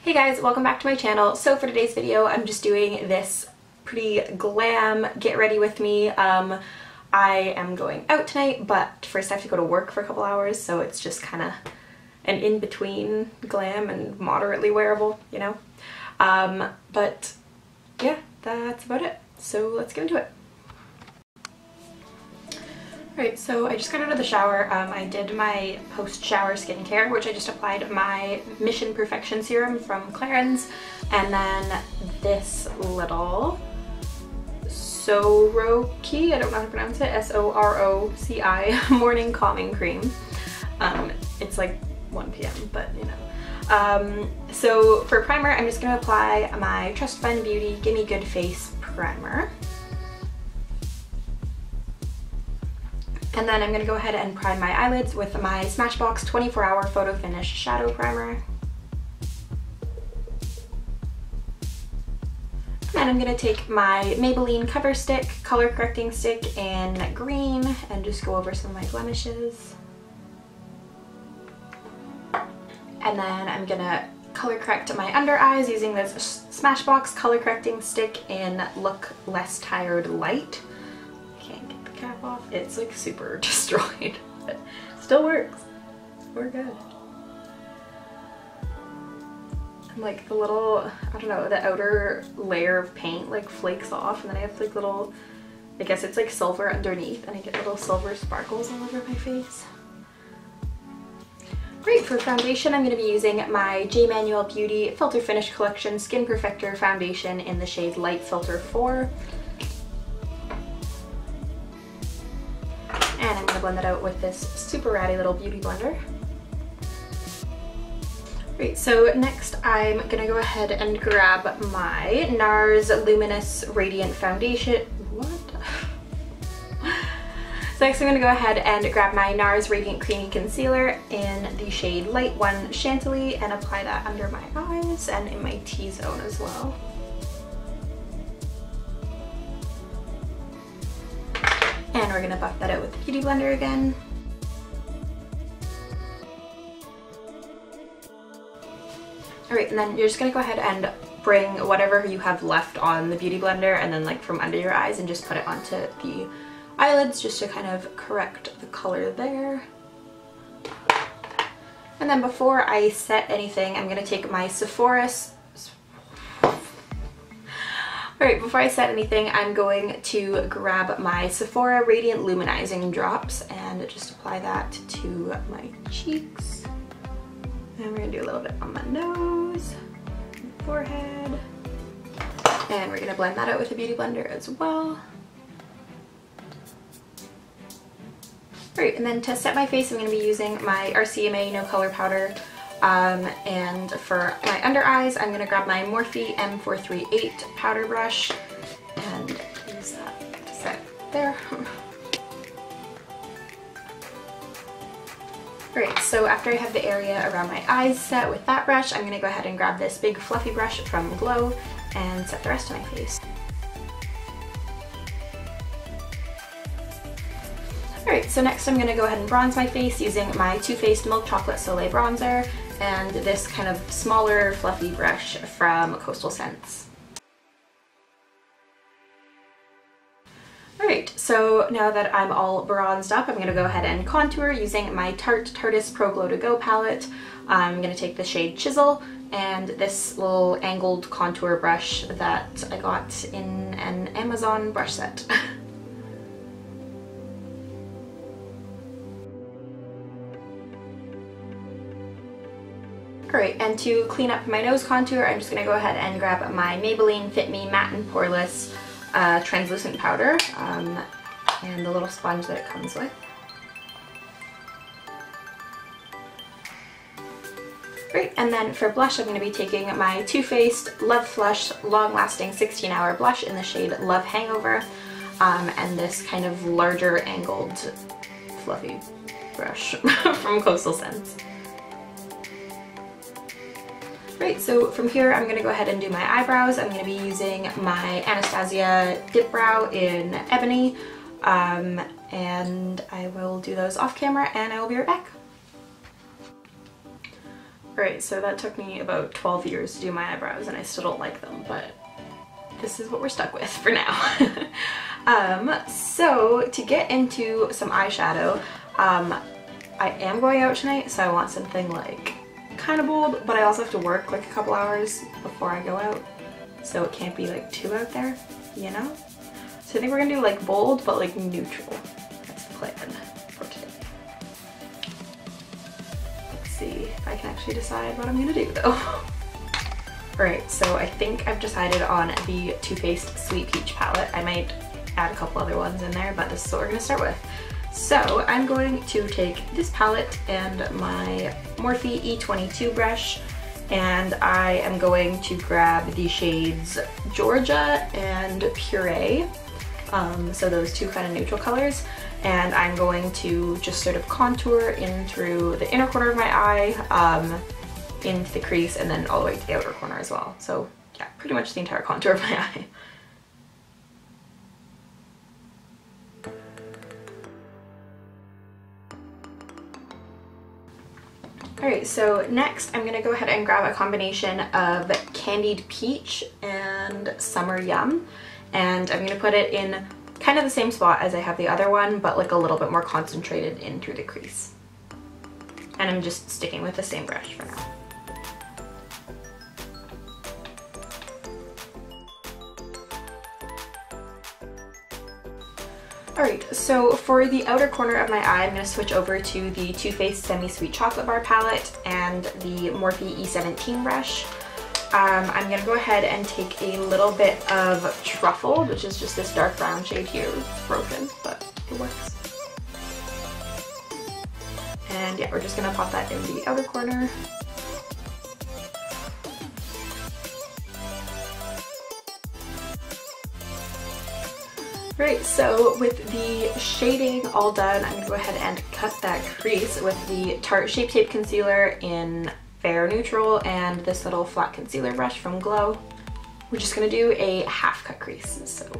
Hey guys, welcome back to my channel. So for today's video, I'm just doing this pretty glam get ready with me. I am going out tonight, but first I have to go to work for a couple hours, so it's just kind of an in-between glam and moderately wearable, you know? But yeah, that's about it. So let's get into it. Alright, so I just got out of the shower. I did my post-shower skincare, which I just applied my Mission Perfection Serum from Clarins, and then this little Soroki, I don't know how to pronounce it, S-O-R-O-C-I, Morning Calming Cream. It's like 1 p.m, but you know. So for primer, I'm just going to apply my Trust Fund Beauty Gimme Good Face Primer. And then I'm going to go ahead and prime my eyelids with my Smashbox 24-Hour Photo Finish Shadow Primer. And I'm going to take my Maybelline Cover Stick, Color Correcting Stick in green, and just go over some of my blemishes. And then I'm going to color correct my under eyes using this Smashbox Color Correcting Stick in Look Less Tired Light. Cap off. It's like super destroyed, but still works. We're good. And like the little, I don't know, the outer layer of paint like flakes off, and then I have like little, I guess it's like silver underneath, and I get little silver sparkles all over my face. Great, for foundation I'm going to be using my Manuel Beauty Filter Finish Collection Skin Perfector Foundation in the shade Light Filter 4. And I'm going to blend that out with this super ratty little beauty blender. Great, so next I'm going to go ahead and grab my Nars Luminous Radiant Foundation. What? So next I'm going to go ahead and grab my Nars Radiant Creamy Concealer in the shade Light 1 Chantilly and apply that under my eyes and in my T-zone as well. And we're going to buff that out with the Beauty Blender again. Alright, and then you're just going to go ahead and bring whatever you have left on the Beauty Blender and then like from under your eyes and just put it onto the eyelids just to kind of correct the color there. And then before I set anything, I'm going to take my Sephora. Alright, before I set anything, I'm going to grab my Sephora Radiant Luminizing Drops and just apply that to my cheeks. And we're going to do a little bit on my nose, forehead, and we're going to blend that out with a Beauty Blender as well. Alright, and then to set my face, I'm going to be using my RCMA No Color Powder. And for my under eyes, I'm going to grab my Morphe M438 powder brush and use that to set there. Alright, so after I have the area around my eyes set with that brush, I'm going to go ahead and grab this big fluffy brush from Glow and set the rest of my face. Alright, so next I'm going to go ahead and bronze my face using my Too Faced Milk Chocolate Soleil Bronzer and this kind of smaller fluffy brush from Coastal Scents. Alright, so now that I'm all bronzed up, I'm going to go ahead and contour using my Tarte Pro Glow To Go palette. I'm going to take the shade Chisel and this little angled contour brush that I got in an Amazon brush set. Alright, and to clean up my nose contour, I'm just going to go ahead and grab my Maybelline Fit Me Matte and Poreless translucent powder and the little sponge that it comes with. Great, and then for blush, I'm going to be taking my Too Faced Love Flush Long Lasting 16-Hour Blush in the shade Love Hangover and this kind of larger angled fluffy brush from Coastal Scents. Great, so from here I'm going to go ahead and do my eyebrows. I'm going to be using my Anastasia Dip Brow in Ebony, and I will do those off camera and I will be right back. Alright, so that took me about 12 years to do my eyebrows and I still don't like them, but this is what we're stuck with for now. So to get into some eyeshadow, I am going out tonight, so I want something like kind of bold, but I also have to work like a couple hours before I go out, so it can't be like too out there, you know? So I think we're gonna do like bold, but like neutral. That's the plan for today. Let's see if I can actually decide what I'm gonna do though. Alright, so I think I've decided on the Too Faced Sweet Peach palette. I might add a couple other ones in there, but this is what we're gonna start with. So I'm going to take this palette and my Morphe E22 brush, and I am going to grab the shades Georgia and Puree, so those two kind of neutral colors, and I'm going to just sort of contour in through the inner corner of my eye, into the crease, and then all the way to the outer corner as well. So yeah, pretty much the entire contour of my eye. Alright, so next I'm gonna go ahead and grab a combination of Candied Peach and Summer Yum, and I'm gonna put it in kind of the same spot as I have the other one, but like a little bit more concentrated in through the crease. And I'm just sticking with the same brush for now. Alright, so for the outer corner of my eye, I'm going to switch over to the Too Faced Semi-Sweet Chocolate Bar palette and the Morphe E17 brush. I'm going to go ahead and take a little bit of Truffle, which is just this dark brown shade here. It's broken, but it works. And yeah, we're just going to pop that in the outer corner. Right, so with the shading all done, I'm going to go ahead and cut that crease with the Tarte Shape Tape Concealer in Fair Neutral and this little flat concealer brush from Glow. We're just going to do a half cut crease, so.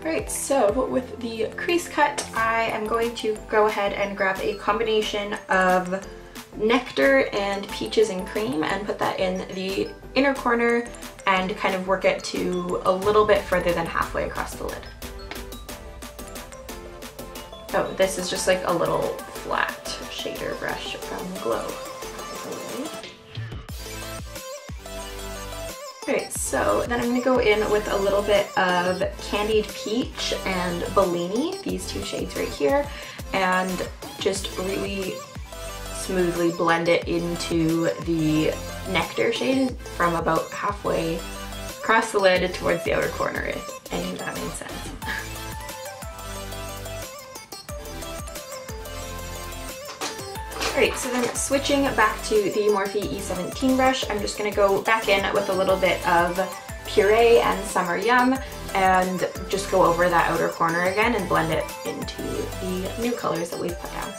Alright, so with the crease cut, I am going to go ahead and grab a combination of Nectar and Peaches and Cream and put that in the inner corner and kind of work it to a little bit further than halfway across the lid. Oh, this is just like a little flat shader brush from Glow. Alright, so then I'm going to go in with a little bit of Candied Peach and Bellini, these two shades right here, and just really smoothly blend it into the Nectar shade from about halfway across the lid towards the outer corner, if any of that makes sense. Alright, so then switching back to the Morphe E17 brush, I'm just going to go back in with a little bit of Puree and Summer Yum and just go over that outer corner again and blend it into the new colors that we've put down.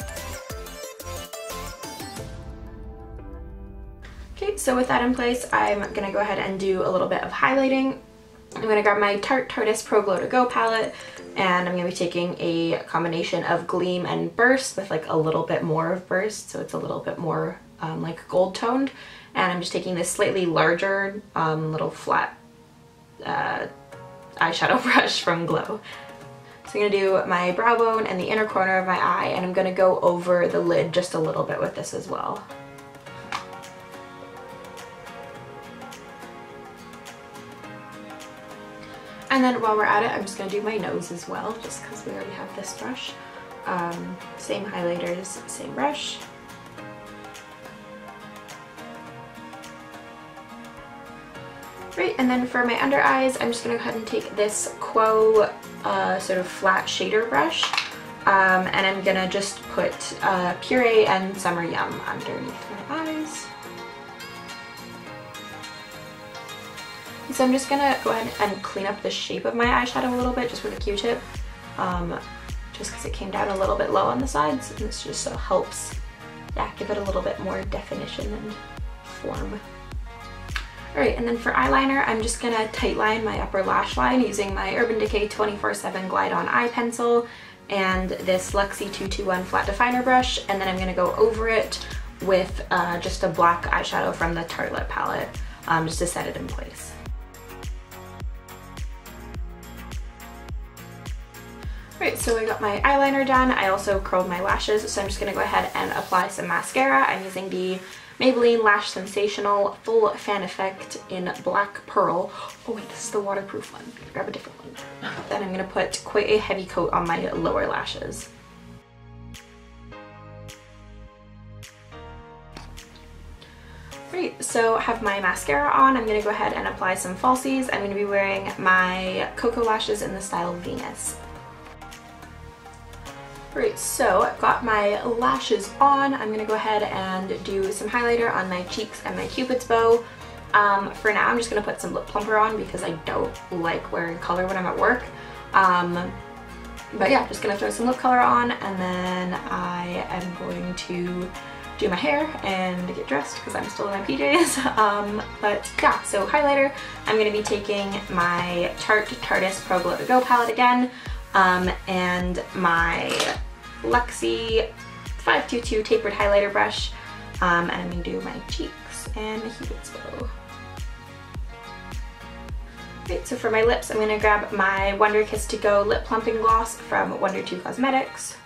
Okay, so with that in place, I'm going to go ahead and do a little bit of highlighting. I'm going to grab my Tarte Pro Glow To Go palette, and I'm going to be taking a combination of Gleam and Burst with like a little bit more of Burst, so it's a little bit more like gold toned. And I'm just taking this slightly larger little flat eyeshadow brush from Glow. So I'm going to do my brow bone and the inner corner of my eye, and I'm going to go over the lid just a little bit with this as well. And then while we're at it, I'm just going to do my nose as well, just because we already have this brush. Same highlighters, same brush. Right, and then for my under eyes, I'm just going to go ahead and take this Quo sort of flat shader brush, and I'm going to just put Puree and Summer Yum underneath my eyes. So I'm just gonna go ahead and clean up the shape of my eyeshadow a little bit just with a Q-tip, just because it came down a little bit low on the sides, and this just so helps, yeah, give it a little bit more definition and form. Alright, and then for eyeliner, I'm just gonna tightline my upper lash line using my Urban Decay 24/7 Glide On Eye Pencil and this Luxie 221 Flat Definer Brush, and then I'm gonna go over it with just a black eyeshadow from the Tartelette palette, just to set it in place. Alright, so I got my eyeliner done. I also curled my lashes, so I'm just gonna go ahead and apply some mascara. I'm using the Maybelline Lash Sensational Full Fan Effect in Black Pearl. Oh wait, this is the waterproof one. Grab a different one. Then I'm going to put quite a heavy coat on my lower lashes. Great, so I have my mascara on. I'm going to go ahead and apply some falsies. I'm going to be wearing my Cocoa Lashes in the style Venus. Great, so I've got my lashes on. I'm gonna go ahead and do some highlighter on my cheeks and my Cupid's bow. For now, I'm just gonna put some lip plumper on because I don't like wearing color when I'm at work. But yeah, just gonna throw some lip color on, and then I am going to do my hair and get dressed because I'm still in my PJs. But yeah, so highlighter, I'm gonna be taking my Tarte Pro Glow To Go palette again. And my Luxie 522 tapered highlighter brush, and I'm going to do my cheeks and my Cupid's bow. Right, so for my lips, I'm going to grab my Wunderkiss To Go Lip Plumping Gloss from Wonder 2 Cosmetics.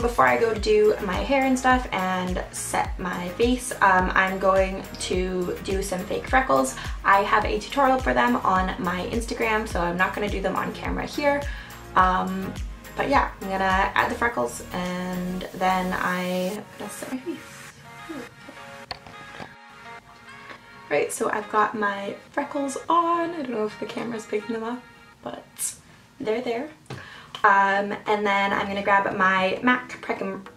Before I go to do my hair and stuff and set my face, I'm going to do some fake freckles. I have a tutorial for them on my Instagram, so I'm not going to do them on camera here. But yeah, I'm going to add the freckles and then I'm going to set my face. Right, so I've got my freckles on. I don't know if the camera's picking them up, but they're there. And then I'm gonna grab my MAC Prep and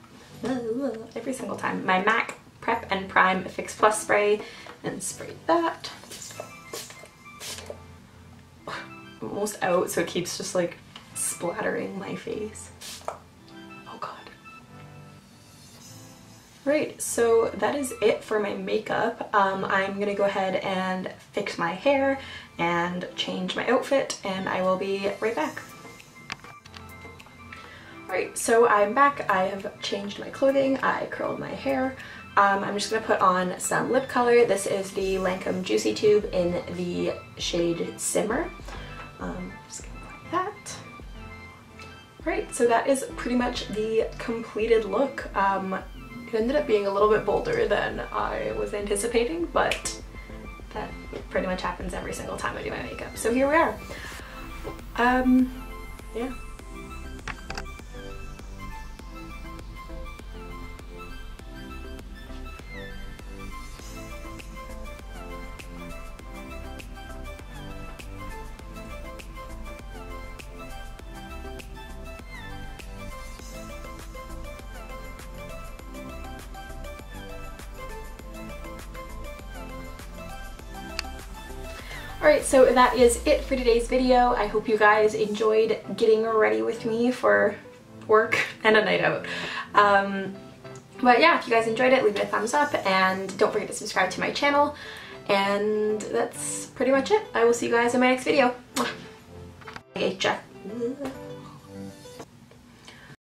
every single time my MAC Prep and Prime Fix Plus spray and spray that. I'm almost out, so it keeps just like splattering my face. Oh god. Right, so that is it for my makeup. I'm gonna go ahead and fix my hair and change my outfit, and I will be right back. Alright, so I'm back. I have changed my clothing. I curled my hair. I'm just going to put on some lip color. This is the Lancome Juicy Tube in the shade Simmer. Just going to apply that. Alright, so that is pretty much the completed look. It ended up being a little bit bolder than I was anticipating, but that pretty much happens every single time I do my makeup. So here we are. Yeah. Alright, so that is it for today's video. I hope you guys enjoyed getting ready with me for work and a night out. But yeah, if you guys enjoyed it, leave it a thumbs up and don't forget to subscribe to my channel. And that's pretty much it. I will see you guys in my next video. Okay,